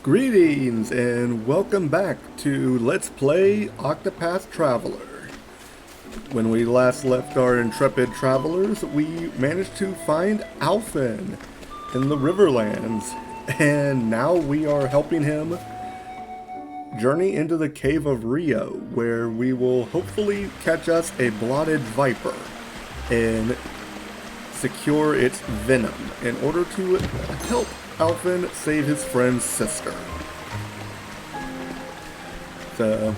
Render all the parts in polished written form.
Greetings and welcome back to Let's Play Octopath Traveler. When we last left our intrepid travelers, we managed to find Alfyn in the Riverlands, and now we are helping him journey into the Cave of Rhiyo, where we will hopefully catch us a blotted viper and secure its venom in order to help Alfyn save his friend's sister. So,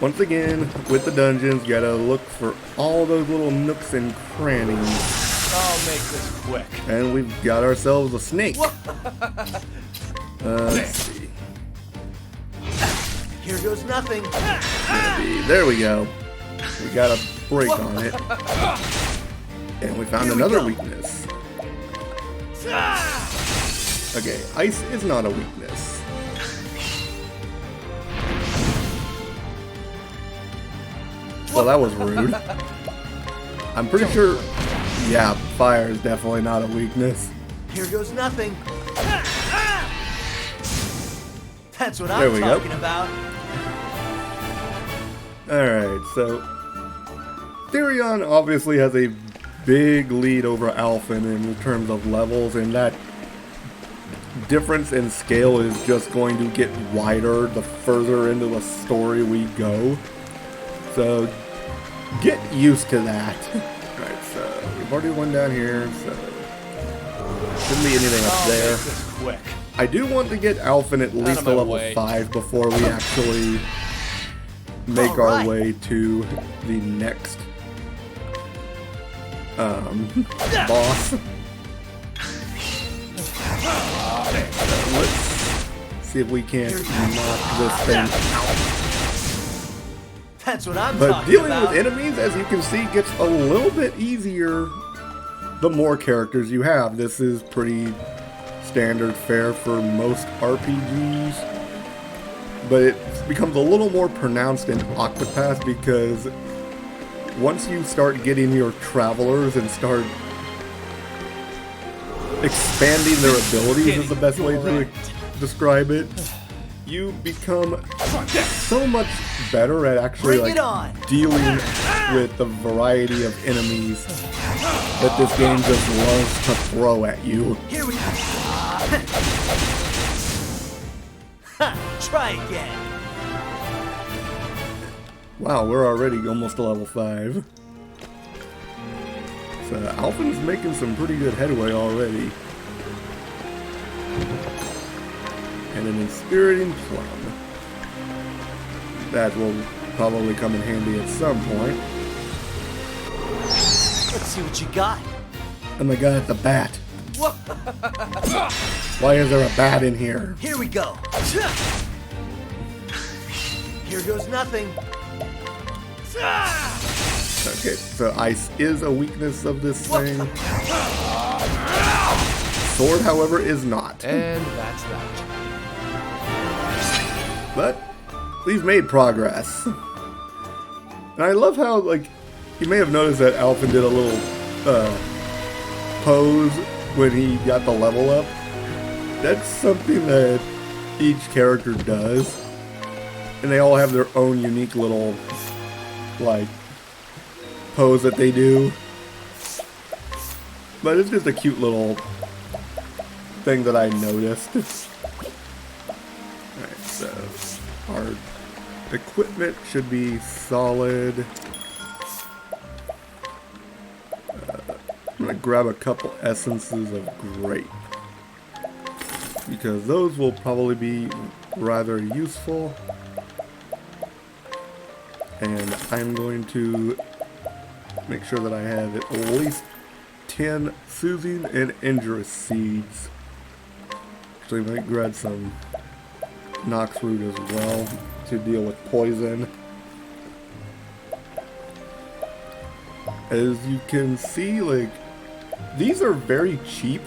once again, with the dungeons, you gotta look for all those little nooks and crannies. I'll make this quick. And we've got ourselves a snake. Let's see. Here goes nothing. Maybe. There we go. We got a break on it. And we found another weakness. Okay, ice is not a weakness. Well, that was rude. I'm pretty sure, yeah, fire is definitely not a weakness. Here goes nothing. That's what I'm talking about. Alright, so Therion obviously has a big lead over Alfyn in terms of levels, and that difference in scale is just going to get wider the further into the story we go. So get used to that. Alright, so we've already won down here, so shouldn't be anything up there. Make this quick. I do want to get Alfyn at least to level 5 before we actually make our way to the next boss. Let's see if we can't knock this thing out. That's what I'm But talking dealing about. with enemies, as you can see, gets a little bit easier the more characters you have. This is pretty standard fare for most RPGs, but it becomes a little more pronounced in Octopath because once you start getting your travelers and start expanding their abilities is the best way to describe it, you become so much better at actually dealing with the variety of enemies that this game just loves to throw at you. Here we go. Try again. Wow, we're already almost to level 5. So Alfyn's making some pretty good headway already. And an inspiriting plum. That will probably come in handy at some point. Let's see what you got. And the guy at the bat. Why is there a bat in here? Here we go. Here goes nothing. Okay, so ice is a weakness of this thing. Sword, however, is not. And that's that. But we've made progress. And I love how, like, you may have noticed that Alfyn did a little pose when he got the level up. That's something that each character does. And they all have their own unique little, like, pose that they do. But it's just a cute little thing that I noticed. Alright, so our equipment should be solid. I'm going to grab a couple essences of grape, because those will probably be rather useful. And I'm going to make sure that I have at least 10 soothing and injurious seeds. Actually, I might grab some Nox root as well to deal with poison. As you can see, like, these are very cheap.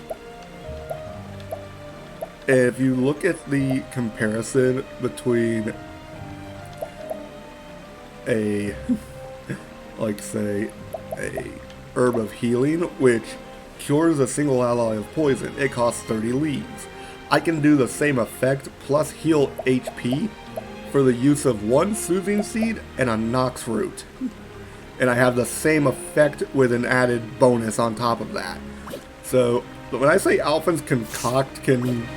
If you look at the comparison between a, like, say, a herb of healing, which cures a single alloy of poison. It costs 30 leaves. I can do the same effect plus heal HP for the use of 1 soothing seed and a Nox root. And I have the same effect with an added bonus on top of that. So when I say Alfyn's Concoct can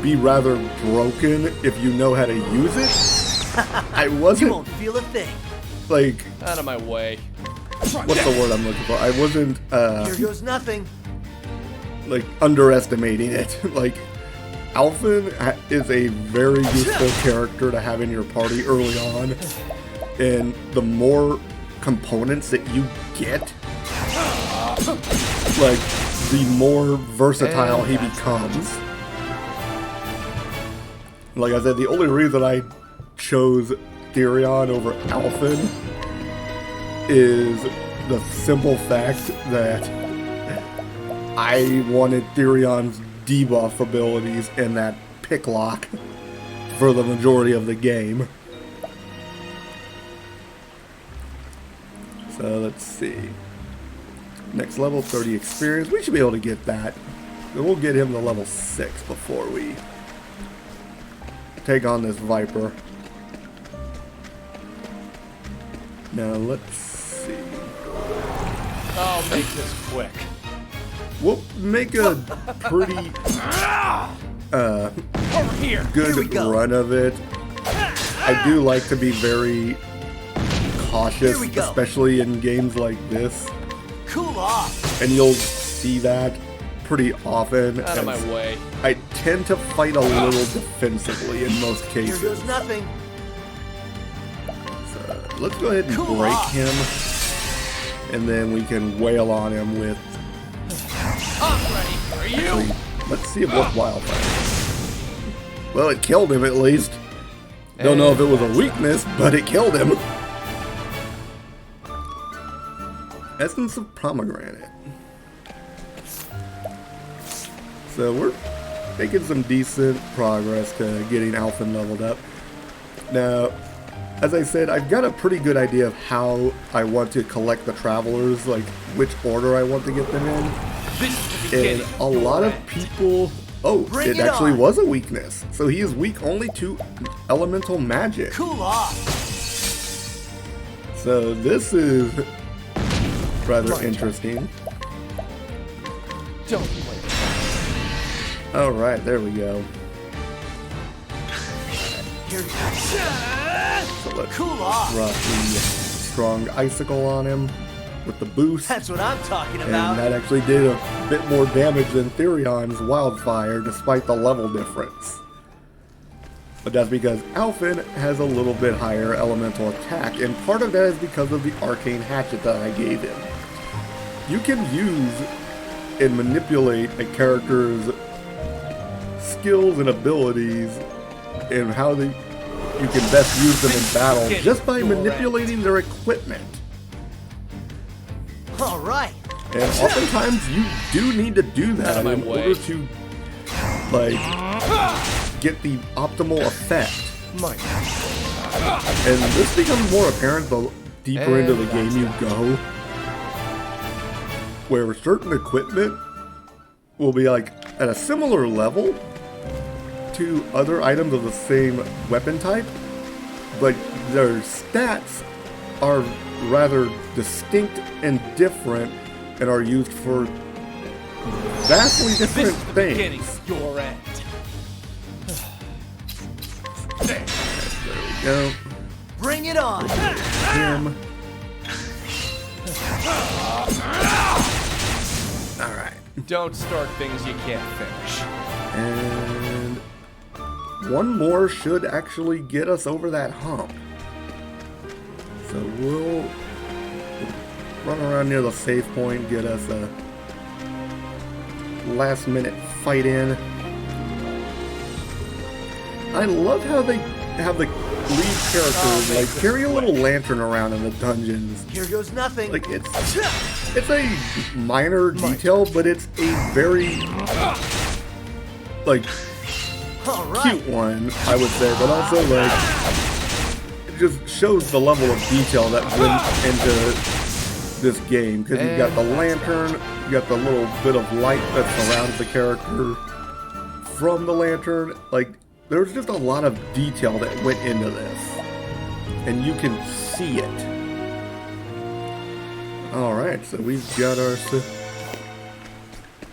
be rather broken if you know how to use it, I wasn't... You won't feel a thing. Like... Out of my way. What's the word I'm looking for? I wasn't, Here goes nothing. like, underestimating it. Like, Alfyn is a very useful character to have in your party early on. And the more components that you get, like, the more versatile he becomes. Like I said, the only reason I chose Therion over Alfyn is the simple fact that I wanted Therion's debuff abilities in that pick lock for the majority of the game. So let's see. Next level, 30 experience. We should be able to get that. And we'll get him to level 6 before we take on this Viper. Now let's see. I'll make this quick. We'll make a pretty Over here. good run of it. I do like to be very cautious, especially in games like this. Cool off. And you'll see that pretty often. Out of my way. I tend to fight a little defensively in most Here cases. goes nothing. So let's go ahead and Cool break off. him, and then we can wail on him with... I'm ready. Are you? Let's see if what wildfire. Well, it killed him at least. Don't know if it was a weakness, but it killed him. Essence of pomegranate. So we're making some decent progress to getting Alfyn leveled up. Now, as I said, I've got a pretty good idea of how I want to collect the travelers, like which order I want to get them in. And a lot of people... Oh, Bring it it actually on. was a weakness. So he is weak only to elemental magic. Cool off. So this is rather interesting. Don't play. Alright, there we go. Here. So let's Cool off. drop the strong icicle on him with the boost. That's what I'm talking And about. that actually did a bit more damage than Therion's wildfire despite the level difference. But that's because Alfyn has a little bit higher elemental attack, and part of that is because of the arcane hatchet that I gave him. You can use and manipulate a character's skills and abilities and how you can best use them in battle just by manipulating their equipment. All right. And oftentimes you do need to do Out that of my in way. order to, like, get the optimal effect. My. And this becomes more apparent the deeper into the game you go, where certain equipment will be like at a similar level to other items of the same weapon type, but their stats are rather distinct and different and are used for vastly different This is the beginning things. of your end. There we go. Bring it on. Him. Alright. Don't start things you can't finish. And one more should actually get us over that hump. So we'll run around near the save point, get us a last minute fight in. I love how they have the lead character like carry a little lantern around in the dungeons. Here goes nothing. Like it's a minor detail, but it's a very like All right. cute one, I would say, but also like it just shows the level of detail that went into this game because you've got the lantern, You got the little bit of light that surrounds the character from the lantern. Like, there's just a lot of detail that went into this. And you can see it. Alright, so we've got our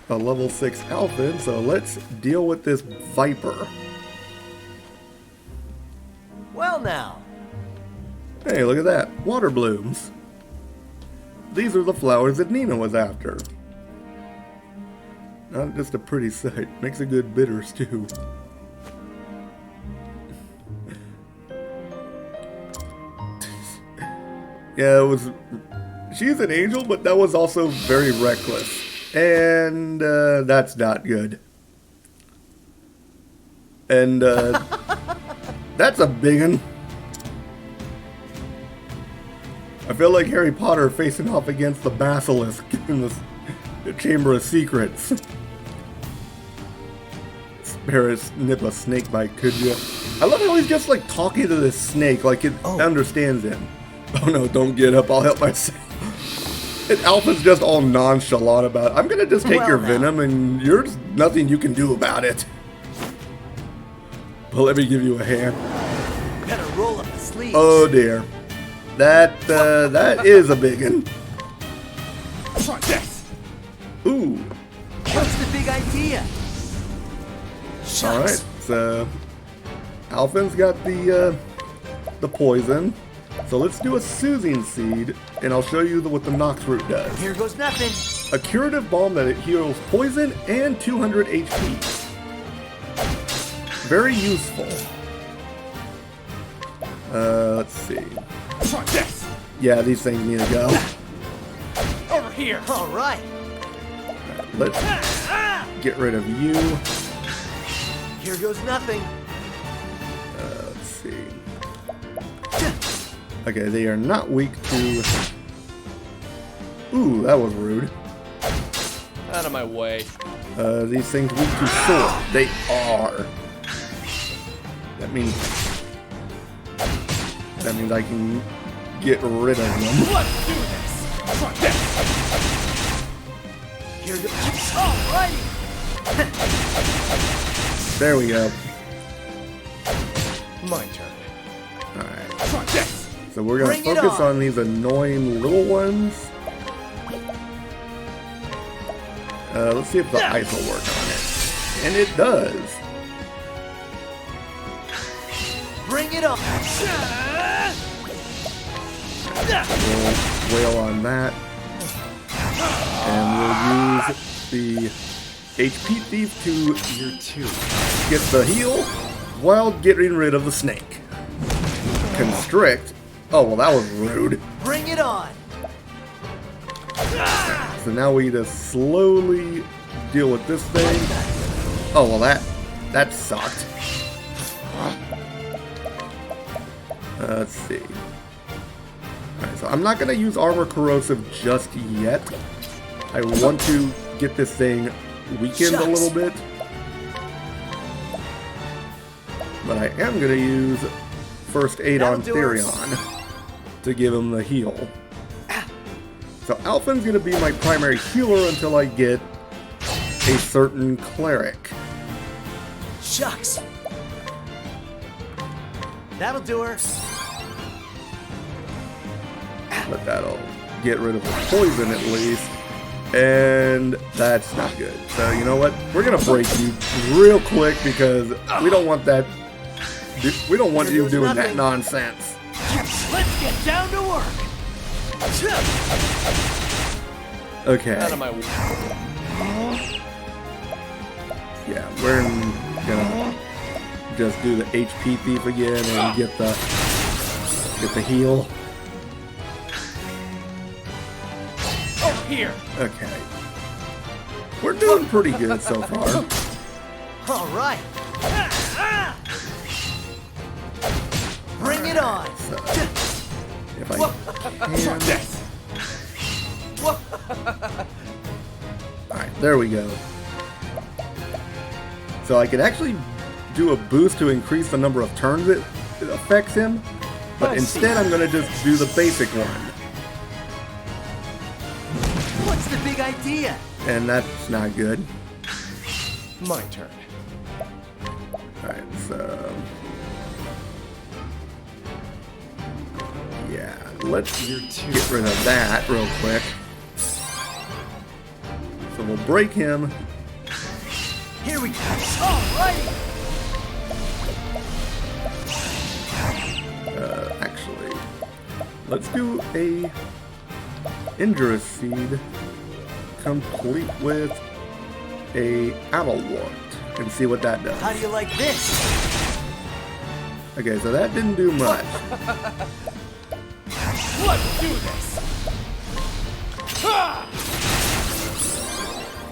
a level 6 Alfyn, so let's deal with this Viper. Well now. Hey, look at that. Water blooms. These are the flowers that Nina was after. Not just a pretty sight. Makes a good bitter stew. Yeah, it was... She's an angel, but that was also very reckless. And, that's not good. And, that's a big one. I feel like Harry Potter facing off against the Basilisk in the Chamber of Secrets. Spare a snip a snake bite, could you? I love how he's just like talking to this snake like it understands him. Oh no, don't get up, I'll help myself. And Alpha's just all nonchalant about it. I'm gonna just take your venom and there's nothing you can do about it. But let me give you a hand. Better roll up the sleeves. Oh dear. That is a biggin. Try this. Ooh. What's the big idea? Alright, so Alfyn's got the poison. So let's do a soothing seed, and I'll show you what the Nox root does. Here goes nothing. A curative balm that it heals poison and 200 HP. Very useful. Let's see. Try this. Yeah, these things need to go. Over here. All right. Let's get rid of you. Here goes nothing. Let's see. Okay, they are not weak to... Ooh, that was rude. Out of my way. These things weak to sword. They are. That means I can get rid of them. Let's do this. Try this. Here goes. Alrighty. There we go. My turn. Alright. Try this. So we're going to Bring it focus on. on these annoying little ones. Let's see if the ice will work on it. And it does. Bring it on. We'll wail on that. And we'll use the HP Thief to get the heal while getting rid of the snake. Constrict. Oh, well, that was rude. Bring it on. So now we just slowly deal with this thing. Oh, well, that sucked. Let's see. Alright, so I'm not going to use Armor Corrosive just yet. I want to get this thing weakened a little bit. But I am going to use First Aid on Therion to give him the heal. So Alfyn's going to be my primary healer until I get a certain cleric. Shucks. That'll do her. But that'll get rid of the poison at least. And that's not good. So you know what? We're going to break you real quick because we don't want that. We don't want you doing that nonsense. Let's get down to work. Okay. Out of my way. Yeah, we're gonna just do the HP Thief again and get the heal. Over here. Okay. We're doing pretty good so far. All right. Bring it on. So, if I can. Alright, there we go. So I can actually do a boost to increase the number of turns it affects him, but instead I'm going to just do the basic one. What's the big idea. And that's not good. My turn. Alright, so... yeah, let's get rid of that real quick. So we'll break him. Here we go. Alrighty. Actually, let's do a Injurious Seed complete with a Adderwort and see what that does. How do you like this? Okay, so that didn't do much. Let's do this. Ah!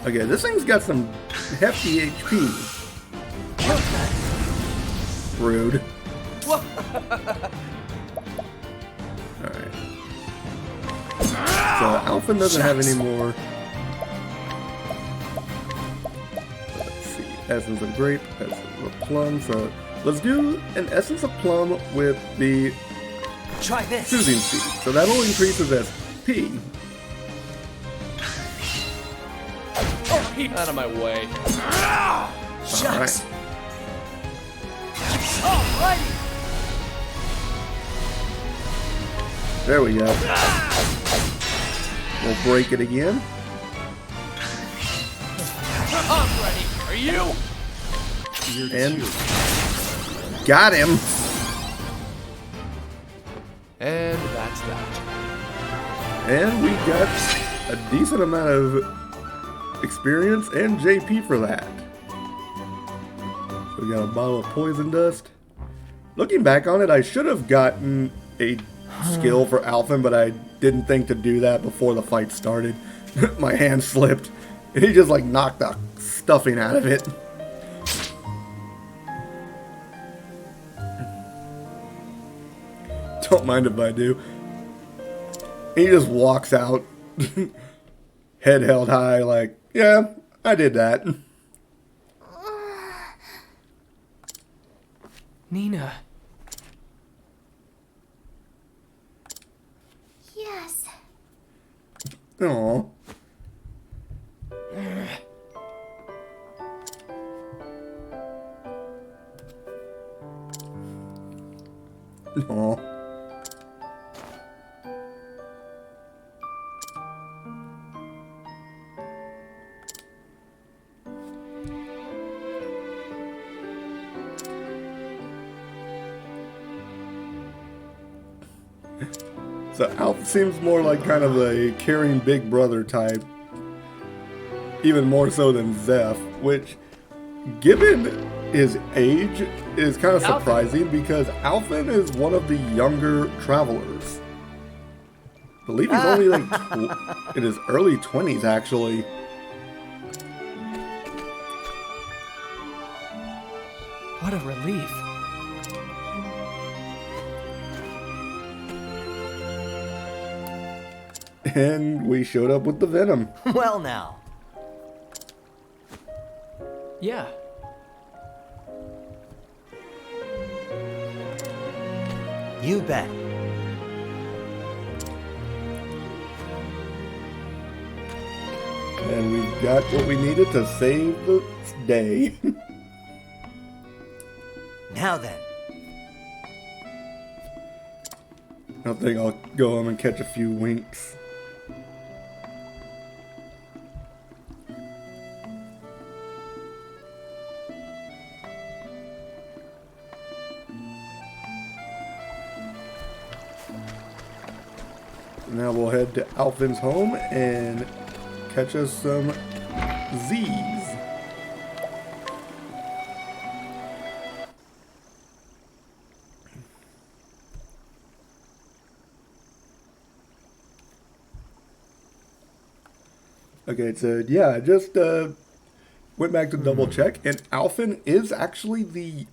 Okay, this thing's got some hefty HP. Rude. Alright. So Alfyn doesn't have any more. Let's see. Essence of Grape, Essence of Plum. So let's do an Essence of Plum with the Try this. Soothing Seed. So that'll increase his SP. Out of my way. Shucks. Alright. Alrighty. There we go. We'll break it again. I'm ready. Are you? And got him. And that's that. And we got a decent amount of experience and JP for that. So we got a bottle of poison dust. Looking back on it, I should have gotten a skill for Alfyn, but I didn't think to do that before the fight started. My hand slipped, and he just like knocked the stuffing out of it. Don't mind if I do. He just walks out, head held high, like, yeah, I did that. Nina. Yes. Aw. Aw. So Alf seems more like kind of a caring big brother type. Even more so than Zeph, which, given his age, is kind of surprising because Alfyn is one of the younger travelers. I believe he's only like in his early 20s, actually. What a relief. And we showed up with the venom. Well now. Yeah. You bet. And we got what we needed to save the day. Now then. I think I'll go home and catch a few winks. Now we'll head to Alfyn's home and catch us some Z's. Okay, so yeah, I just went back to double check, and Alfyn is actually the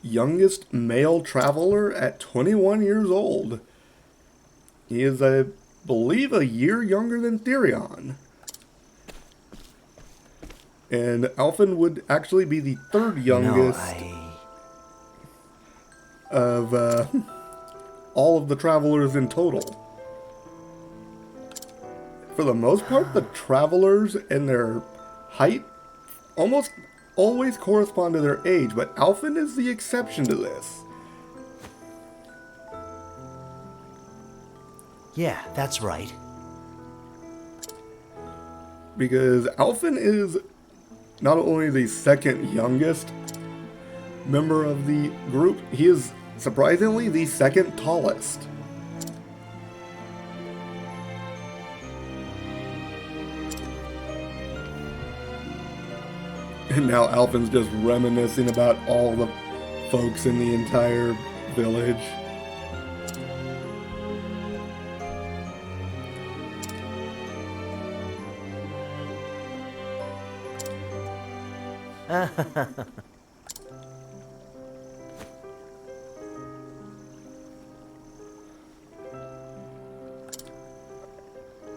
youngest male traveler at 21 years old. He is, I believe, a year younger than Therion. And Alfyn would actually be the third youngest of all of the travelers in total. for the most part, the travelers and their height almost always correspond to their age, but Alfyn is the exception to this. Yeah, that's right. Because Alfyn is not only the second youngest member of the group, he is surprisingly the second tallest. And now Alfyn's just reminiscing about all the folks in the entire village.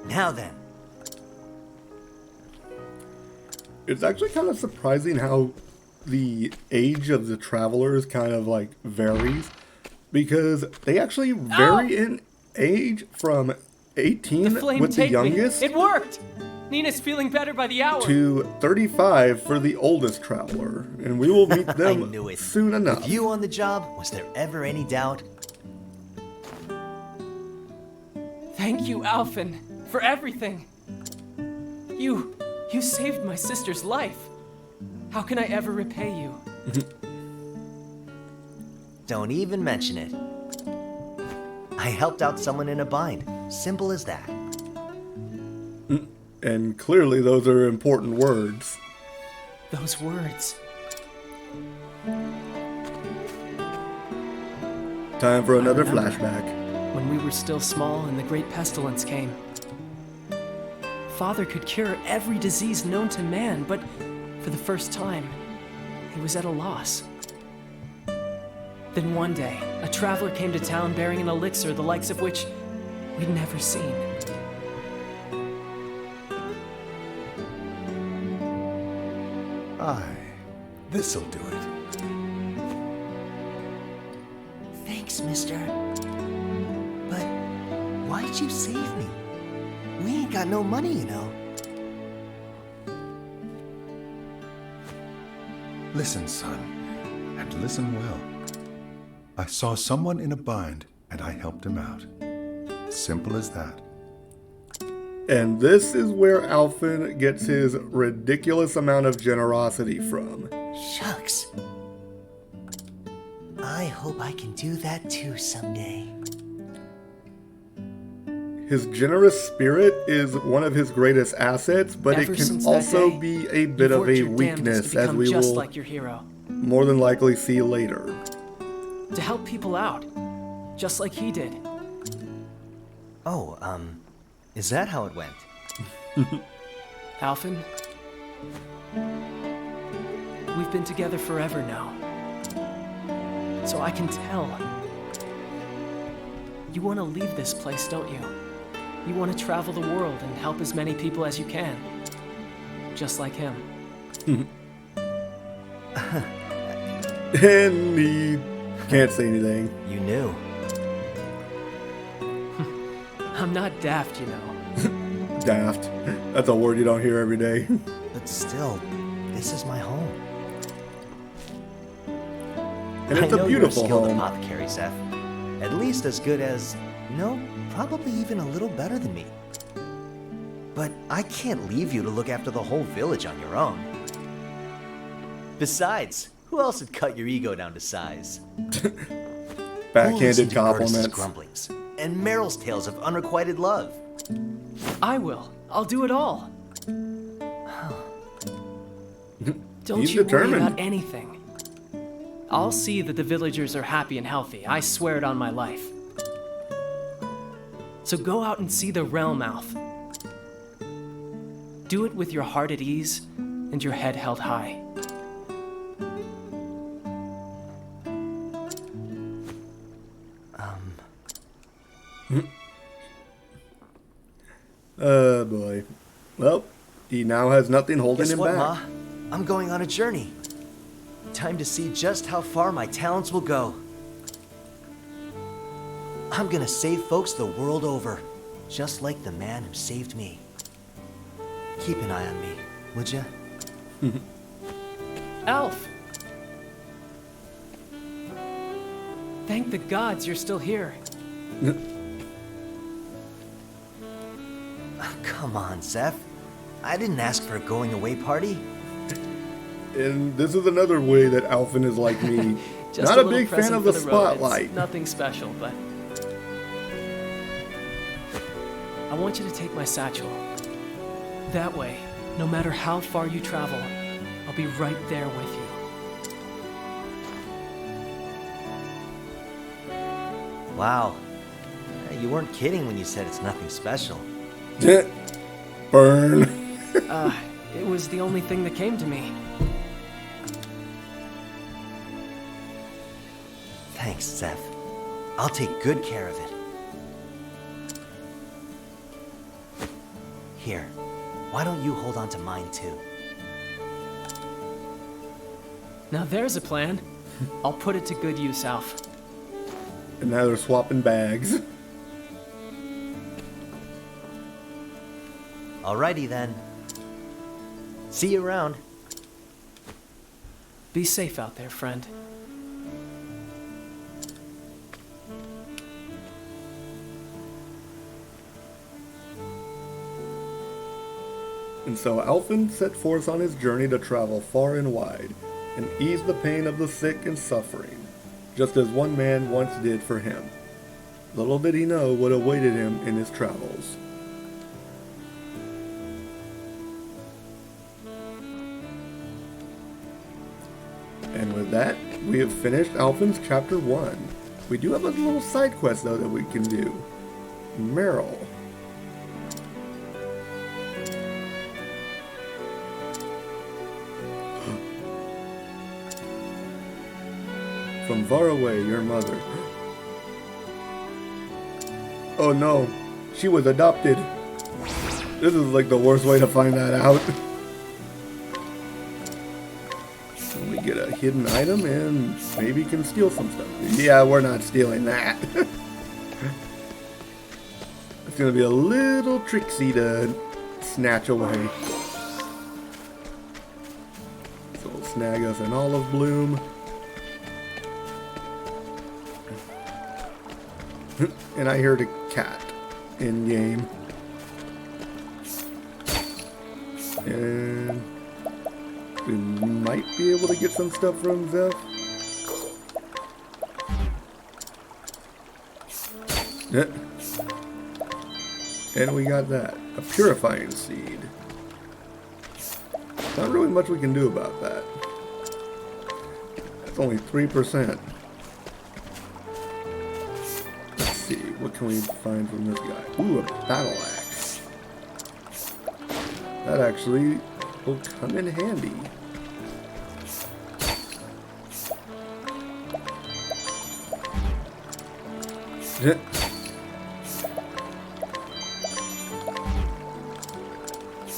Now then. It's actually kind of surprising how the age of the travelers kind of like varies, because they actually vary in age from 18 with the youngest It worked! Nina's feeling better by the hour. to 35 for the oldest traveler, and we will meet I them knew it. soon enough. With you on the job, was there ever any doubt? Thank you, Alfyn, for everything. You saved my sister's life. How can I ever repay you? Don't even mention it. I helped out someone in a bind. Simple as that. And clearly those are important words. Those words. Time for another remember. flashback. When we were still small and the great pestilence came. Father could cure every disease known to man, but for the first time, he was at a loss. Then one day, a traveler came to town bearing an elixir the likes of which we'd never seen. Aye, this'll do it. Thanks, mister. But why'd you save me? We ain't got no money, you know. Listen, son, and listen well. I saw someone in a bind, and I helped him out. Simple as that. And this is where Alfyn gets his ridiculous amount of generosity from. Shucks. I hope I can do that too someday. His generous spirit is one of his greatest assets, but Ever it can since that also day, be a bit you've of worked a your damnedest weakness, to as become we just will like your hero. more than likely see later. To help people out, just like he did. Oh, is that how it went? Alfyn, we've been together forever now. So I can tell. You want to leave this place, don't you? You want to travel the world and help as many people as you can. Just like him. And he can't say anything. You knew. I'm not daft, you know. Daft. That's a word you don't hear every day. But still, this is my home. And it's I know a beautiful you're a skilled home. apothecary, Seth. At least as good as, no, probably even a little better than me. But I can't leave you to look after the whole village on your own. Besides, who else would cut your ego down to size? Who listened Backhanded to Curtis's compliments. grumblings and Meryl's tales of unrequited love? I will. I'll do it all. Don't He's you worry determined. about anything. I'll see that the villagers are happy and healthy. I swear it on my life. So go out and see the realm, Alf. Do it with your heart at ease and your head held high. Boy. Well, he now has nothing holding Guess him what, back. Ma? I'm going on a journey. Time to see just how far my talents will go. I'm gonna save folks the world over, just like the man who saved me. keep an eye on me, would ya? Alf! Thank the gods you're still here. Come on, Zeph. I didn't ask for a going-away party. And this is another way that Alfyn is like me. Just Not a little big fan present of for the road. It's spotlight. nothing special, but I want you to take my satchel. That way, no matter how far you travel, I'll be right there with you. Wow. You weren't kidding when you said it's nothing special. Burn. It was the only thing that came to me. Thanks, Zeph. I'll take good care of it. Here, why don't you hold on to mine too? Now there's a plan. I'll put it to good use, Alf. And now they're swapping bags. Alrighty then. See you around. Be safe out there, friend. And so Alfyn set forth on his journey to travel far and wide, and ease the pain of the sick and suffering, just as one man once did for him. Little did he know what awaited him in his travels. And with that, we have finished Alfyn's Chapter 1. We do have a little side quest, though, that we can do. Meryl. From far away, your mother. Oh no, she was adopted. This is like the worst way to find that out. We get a hidden item and maybe can steal some stuff. Yeah, we're not stealing that. It's gonna be a little tricksy to snatch away. So we'll snag us an olive bloom. And I heard a cat in game. And we might be able to get some stuff from Zeph. Yeah. And we got that. A purifying seed. Not really much we can do about that. That's only 3%. What can we find from this guy? Ooh, a battle axe. That actually will come in handy.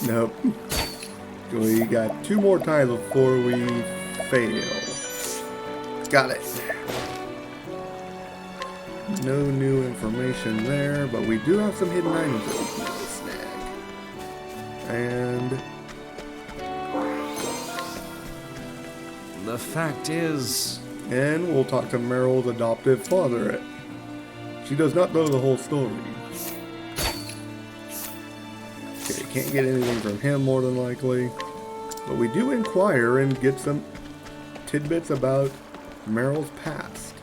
Nope. We got 2 more times before we fail. Got it. No new information there, but we do have some hidden items that we can go snag. And The fact is... we'll talk to Meryl's adoptive father. She does not know the whole story. Okay, can't get anything from him more than likely. But we do inquire and get some tidbits about Meryl's past.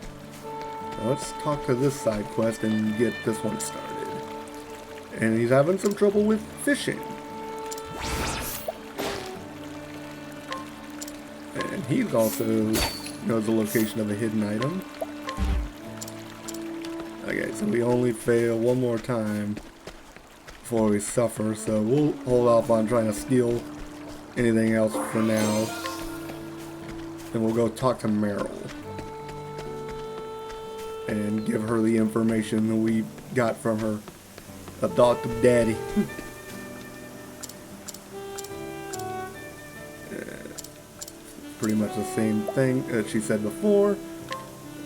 Now let's talk to this side quest and get this one started. And he's having some trouble with fishing. And he also knows the location of a hidden item. Okay, so we only fail one more time before we suffer, so we'll hold off on trying to steal anything else for now. And we'll go talk to Meryl and give her the information that we got from her adoptive daddy. Pretty much the same thing that she said before,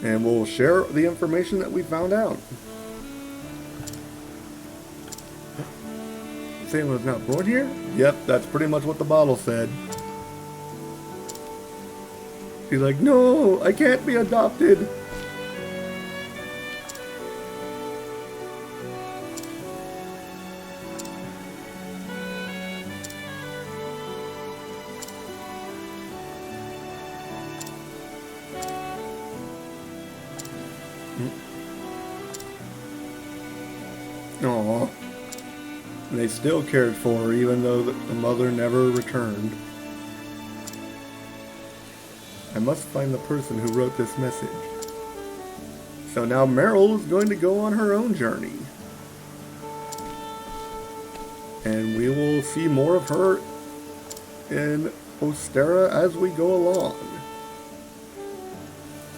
and we'll share the information that we found out. Sam was not born here? Yep, that's pretty much what the bottle said. She's like, no, I can't be adopted. Aww. And they still cared for her even though the mother never returned. I must find the person who wrote this message. So now Meryl is going to go on her own journey. And we will see more of her in Ostera as we go along.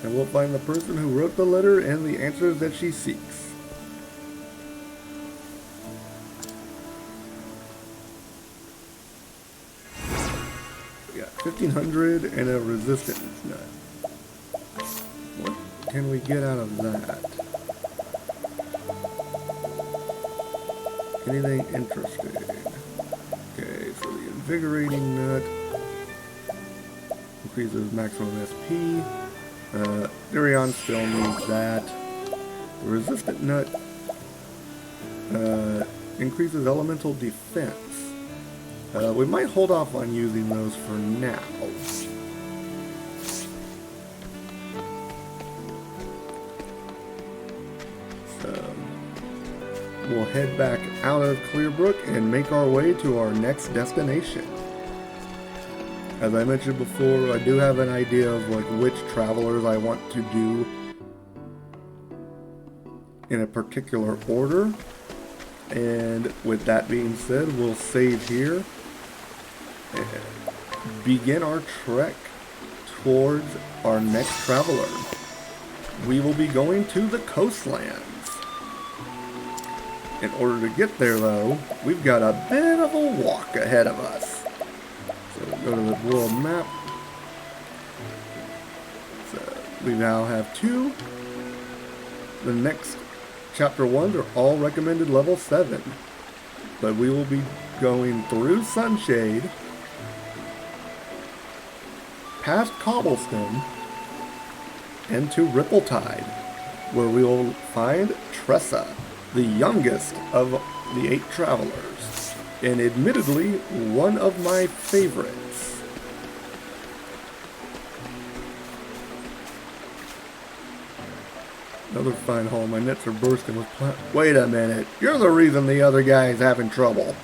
And we'll find the person who wrote the letter and the answers that she seeks. We got 1500 and a resistance nut. What can we get out of that? Anything interesting? Okay, so the invigorating nut increases maximum SP. Durion still needs that. The resistant nut increases elemental defense. We might hold off on using those for now. So we'll head back out of Clearbrook and make our way to our next destination. As I mentioned before, I do have an idea of like which travelers I want to do in a particular order. And with that being said, we'll save here and begin our trek towards our next traveler. We will be going to the coastlands. In order to get there though, we've got a bit of a walk ahead of us. So we'll go to the world map. So we now have 2. The next chapter 1s are all recommended level 7. But we will be going through Sunshade, past Cobblestone, and to Rippletide, where we will find Tressa, the youngest of the 8 travelers, and admittedly one of my favorites. Another fine haul. My nets are bursting with Wait a minute. You're the reason the other guy is having trouble.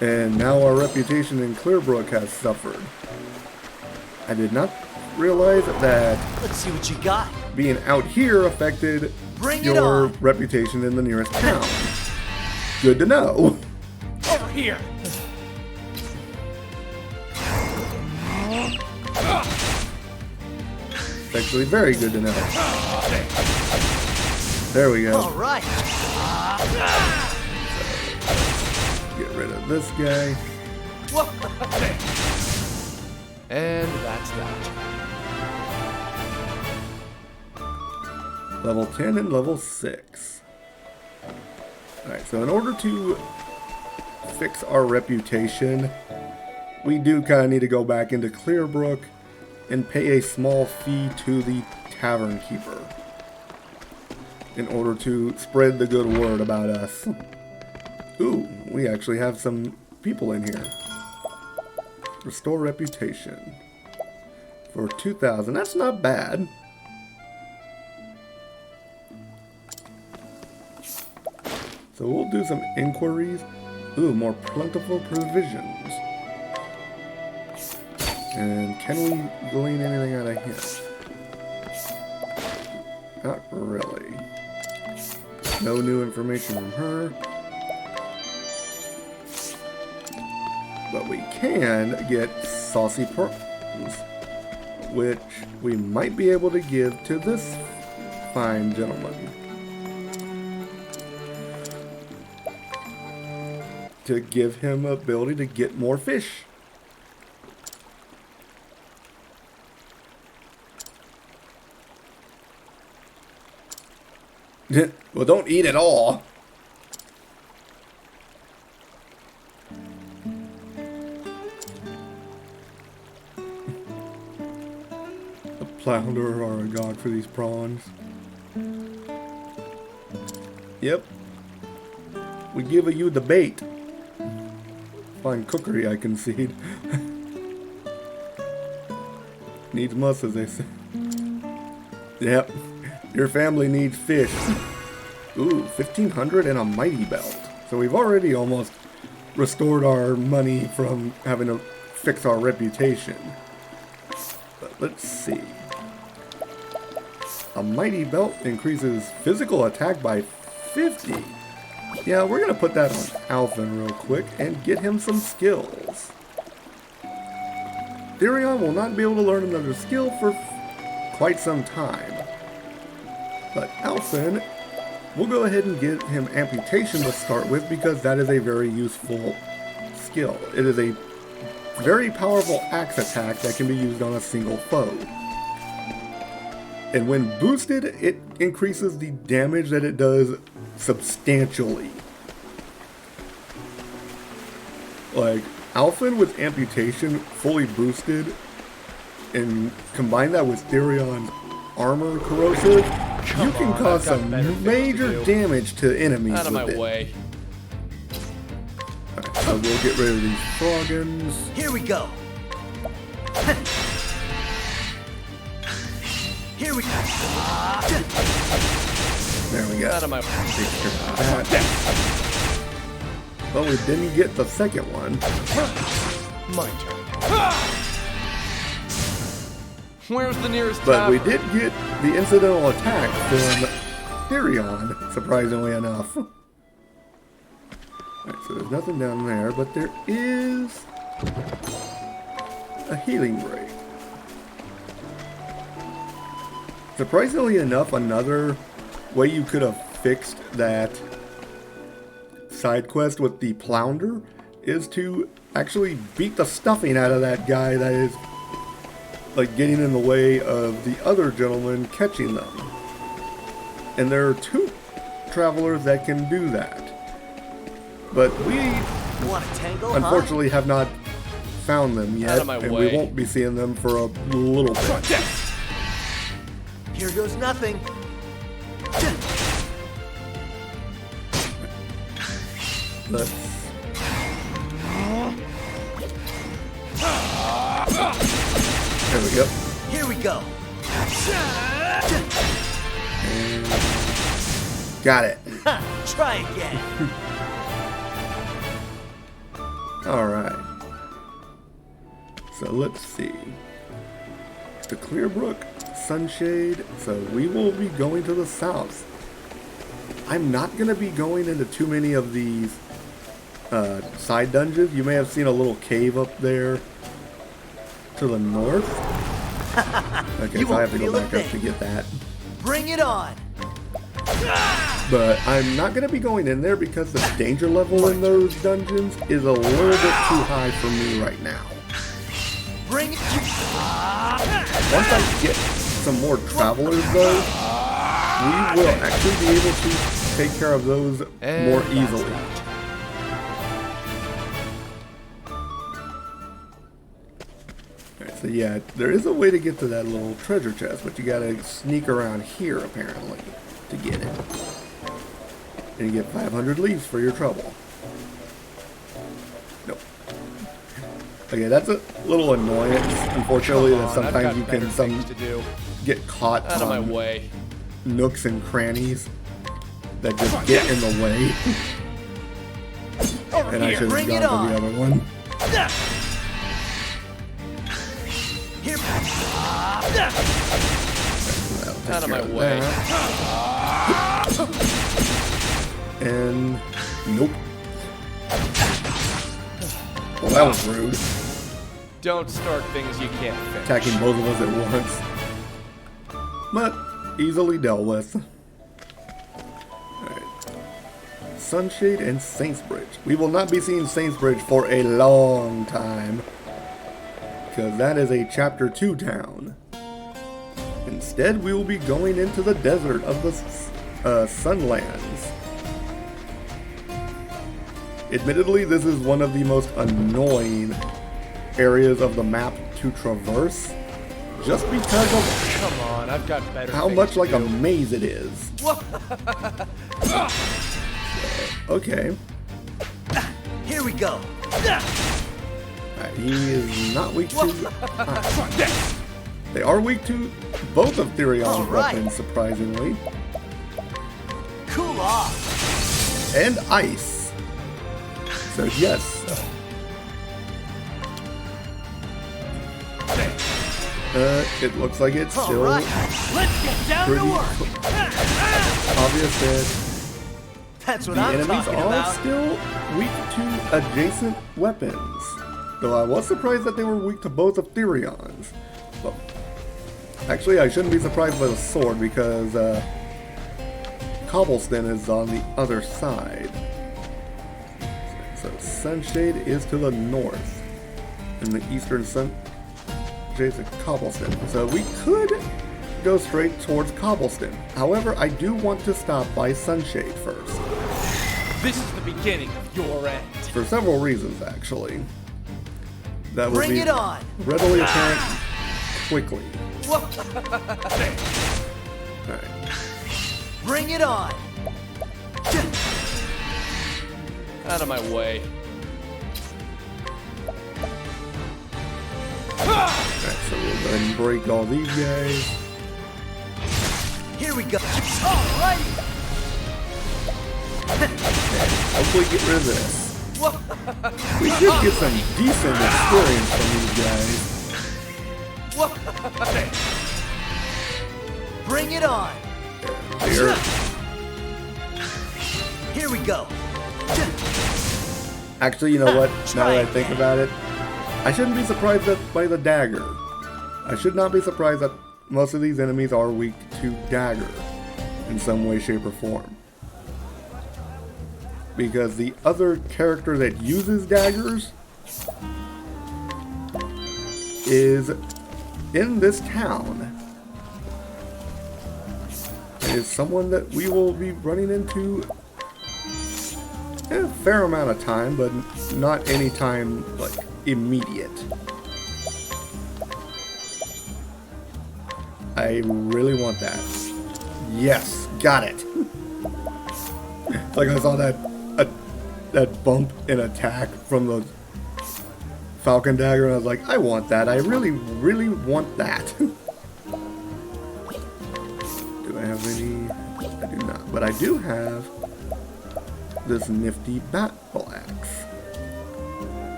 And now our reputation in Clearbrook has suffered. I did not realize that Let's see what you got. being out here affected Bring it your on. reputation in the nearest town. Good to know. Over here! It's actually very good to know. There we go. All right. Get rid of this guy. And that's that. Level 10 and level 6. Alright, so in order to fix our reputation, we do kind of need to go back into Clearbrook and pay a small fee to the tavern keeper in order to spread the good word about us. Ooh, we actually have some people in here. Restore reputation for 2,000. That's not bad. So we'll do some inquiries. Ooh, more plentiful provisions. And can we glean anything out of him? Not really. No new information from her. But we can get saucy pearls, which we might be able to give to this fine gentleman. to give him ability to get more fish. Well, don't eat it all. A flounder or a god for these prawns. Yep. We give you the bait. Fine cookery, I concede. Needs must, as they say. Yep. Your family needs fish. Ooh, 1,500 and a mighty belt. So we've already almost restored our money from having to fix our reputation. But let's see. A mighty belt increases physical attack by 50. Yeah, we're going to put that on Alfyn real quick and get him some skills. Therion will not be able to learn another skill for quite some time. But Alfyn, we'll go ahead and get him amputation to start with because that is a very useful skill. It is a very powerful axe attack that can be used on a single foe. And when boosted, it increases the damage that it does substantially. Like, Alfyn with amputation fully boosted, and combine that with Therion's armor corrosive, you can cause some major damage to enemies Out of my with it. way. Alright, so we'll get rid of these froggins. Here we go. Here we go. There we go. Out of my way. Take care of that. Well, we didn't get the second one. My turn. Where's the nearest But we tavern? did get the incidental attack from Therion, surprisingly enough. Alright, so there's nothing down there, but there is a healing break. Surprisingly enough, another way you could have fixed that side quest with the Flounder is to actually beat the stuffing out of that guy that is like getting in the way of the other gentleman catching them. And there are 2 travelers that can do that. But we Want a tango, unfortunately have not found them Out yet, of my and way. we won't be seeing them for a little bit. Here goes nothing. Let's there we go. Here we go. Got it. Ha, try again. Alright. So let's see. The Clearbrook, Sunshade. So we will be going to the south. I'm not going to be going into too many of these side dungeons. You may have seen a little cave up there to the north. Okay, You so I have won't to go feel a back up thing. to get that. Bring it on. But I'm not going to be going in there because the danger level in those dungeons is a little bit too high for me right now. Bring it. Once I get some more travelers though, we will actually be able to take care of those And more that's easily. that. Alright, so yeah, there is a way to get to that little treasure chest, but you gotta sneak around here apparently to get it. And you get 500 leaves for your trouble. Nope. Okay, that's a little annoyance, unfortunately, that I've sometimes got you better can things to do. get caught Out of my on way. nooks and crannies that just get in the way. And I here, should have bring it gone for the on. other one. Here. That'll take Out of care my way. that. And nope. Well, that was rude. Don't start things you can't finish. Attacking both of us at once. But easily dealt with. Alright. Sunshade and Saintsbridge. We will not be seeing Saintsbridge for a long time, because that is a Chapter 2 town. Instead, we will be going into the desert of the Sunlands. Admittedly, this is one of the most annoying areas of the map to traverse, just because of Come on, I've got better how things much to like a do. maze it is. Okay. Here we go. Alright, he is not weak to... They are weak to both of Therian's Alright. weapons, surprisingly. Cool off. And ice. So yes. It looks like it's All still right. Let's get down pretty to work. obvious that That's what the I'm enemies talking are about. still weak to adjacent weapons. Though I was surprised that they were weak to both of Therian's. Well, actually, I shouldn't be surprised by the sword because Cobblestone is on the other side. So Sunshade is to the north, and the eastern Sunshade is Cobblestone. So we could go straight towards Cobblestone. However, I do want to stop by Sunshade first. This is the beginning of your end. For several reasons, actually. That would Bring be it on. readily apparent quickly. Alright. Bring it on. Out of my way. Alright, so we'll go ahead and break all these guys. Here we go. Alrighty. Hopefully get rid of this. We should get some decent experience from these guys. Bring it on. They're Here we go. actually, you know what? Now Try that I think again. about it, I shouldn't be surprised by the dagger. I should not be surprised that most of these enemies are weak to dagger in some way, shape, or form. Because the other character that uses daggers is in this town. It is someone that we will be running into in a fair amount of time, but not any time like immediate. I really want that. Yes, got it. Like I saw that bump in attack from the Falcon Dagger, and I was like, I want that. I really, really want that. Do I have any? I do not. But I do have this nifty battle axe.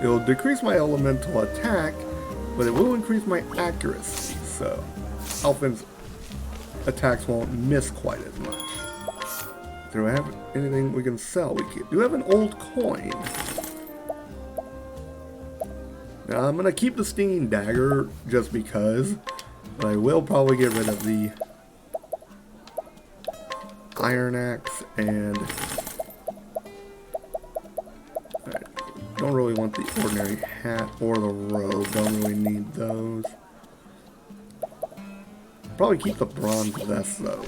It'll decrease my elemental attack, but it will increase my accuracy, so Alfyn's attacks won't miss quite as much. Do I have anything we can sell? We do have an old coin. Now I'm gonna keep the stinging dagger just because, but I will probably get rid of the iron axe and don't really want the ordinary hat or the robe. Don't really need those. Probably keep the bronze vest though.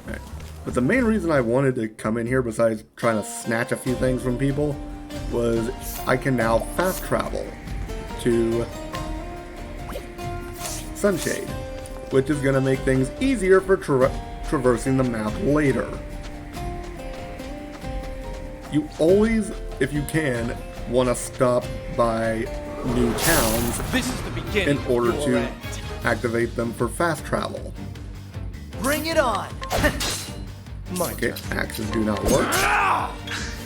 Alright. But the main reason I wanted to come in here, besides trying to snatch a few things from people, was I can now fast travel to Sunshade, which is going to make things easier for traversing the map later. You always, if you can, want to stop by new towns This is the beginning in order of your to end. activate them for fast travel. Bring it on. My Okay, turn. axes do not work.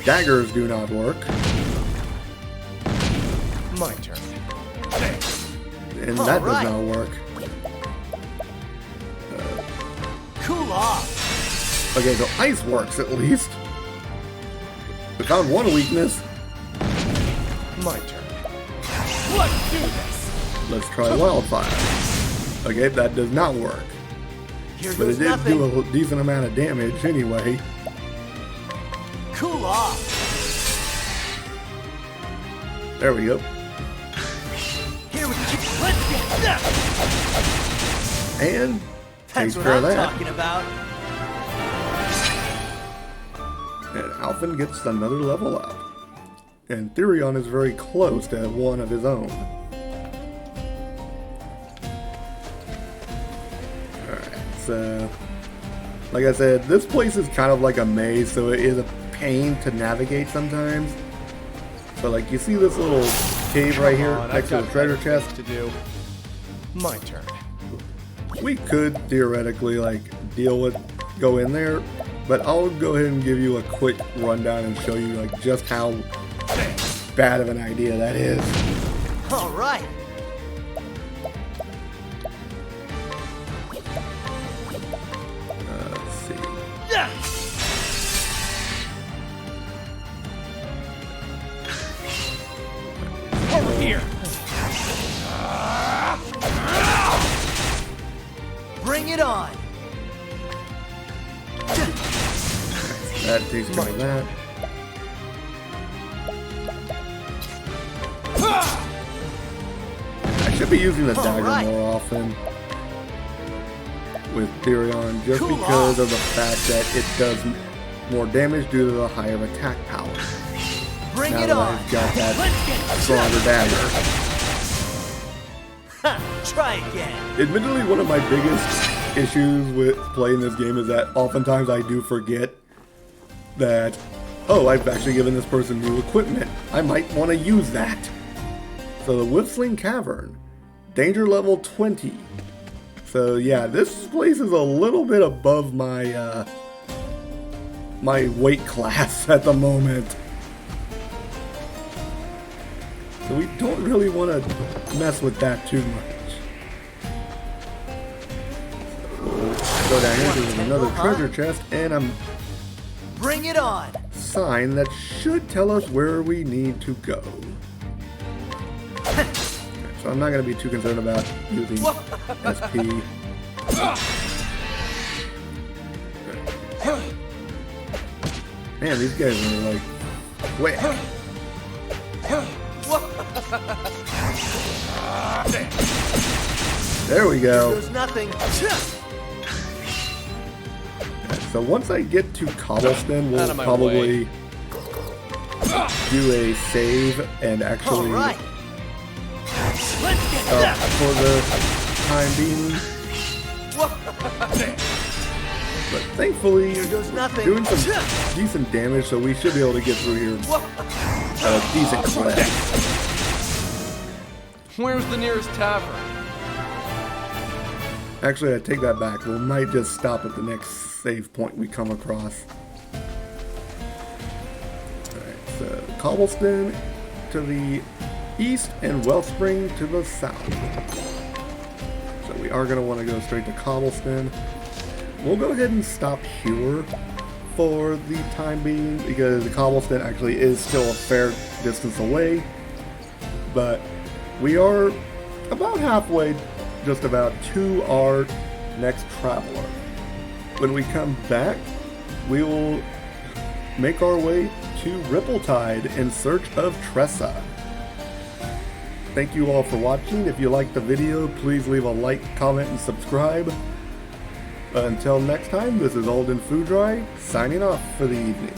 Daggers do not work. My turn. And that Alright. does not work. Cool off. Okay, so ice works at least. We found one weakness. My turn. Let's do this! Let's try wildfire. Okay, that does not work. Here But it goes did nothing. do a decent amount of damage anyway. Cool off. There we go. Here we go. Let's get that. And That's take what care I'm of that. talking about. And Alfyn gets another level up. And Therion is very close to one of his own. Alright, so like I said, this place is kind of like a maze, so it is a pain to navigate sometimes. So like you see this little cave right here Come on, next to I've the got treasure better chest. things to do. My turn. We could theoretically like go in there, but I'll go ahead and give you a quick rundown and show you like just how bad of an idea that is. All right. Let's see. Yeah. Over here. Bring it on. That takes care of that. I should be using the dagger Alright. more often with Therion, just Cool because off. of the fact that it does more damage due to the higher attack power. Bring Now it that on. I've got that Let's get stronger dagger. Ha, try again. Admittedly, one of my biggest issues with playing this game is that oftentimes I do forget that, oh, I've actually given this person new equipment. I might want to use that. So the Whistling Cavern, danger level 20. So yeah, this place is a little bit above my my weight class at the moment. So we don't really want to mess with that too much. So go down here, there's another treasure chest, and a Bring it on. sign that should tell us where we need to go. So I'm not going to be too concerned about using SP. Man, these guys are like quick. There we go. There's nothing. So once I get to Cobblestone, Out we'll of my probably do a save and All actually right. Let's get that. for the time being. But thankfully, Here goes nothing. doing some decent damage, so we should be able to get through here at a decent clip. Where's the nearest tavern? Actually, I take that back. We might just stop at the next save point we come across. Alright, so Cobblestone to the east and Wellspring to the south. So we are going to want to go straight to Cobblestone. We'll go ahead and stop here for the time being because the Cobblestone actually is still a fair distance away. But we are about halfway, just about, to our next traveler. When we come back, we will make our way to Rippletide in search of Tressa. Thank you all for watching. If you liked the video, please leave a like, comment, and subscribe. Until next time, this is Alden Foodry, signing off for the evening.